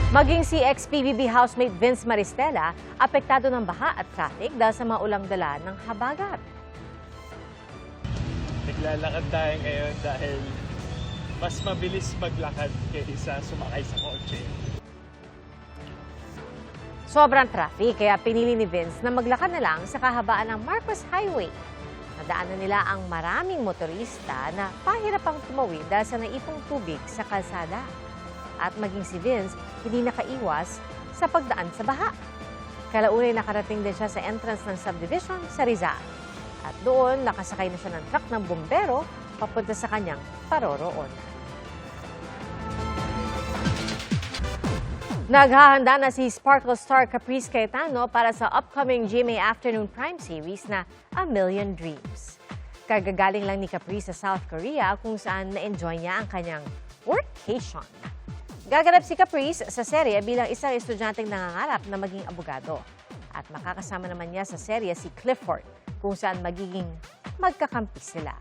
Maging si ex-PBB housemate Vince Maristela, apektado ng baha at traffic dahil sa maulang dala ng habagat. Naglalakad tayo ngayon dahil mas mabilis maglakad kaysa sumakay sa kotse. Sobrang traffic kaya pinili ni Vince na maglakad na lang sa kahabaan ng Marcos Highway. Nadaanan nila ang maraming motorista na pahirapang tumawid dahil sa naipong tubig sa kalsada. At maging si Vince, hindi nakaiwas sa pagdaan sa baha. Kalaunay nakarating din siya sa entrance ng subdivision sa Rizal. At doon, nakasakay na siya ng truck ng bumbero papunta sa kanyang paroroon. Naghahanda na si Sparkle star Caprice Cayetano para sa upcoming GMA Afternoon Prime Series na A Million Dreams. Kagagaling lang ni Caprice sa South Korea kung saan na-enjoy niya ang kanyang workation. Gaganap si Caprice sa serye bilang isang estudyanteng nangangarap na maging abogado. At makakasama naman niya sa serye si Clifford kung saan magiging magkakampi sila.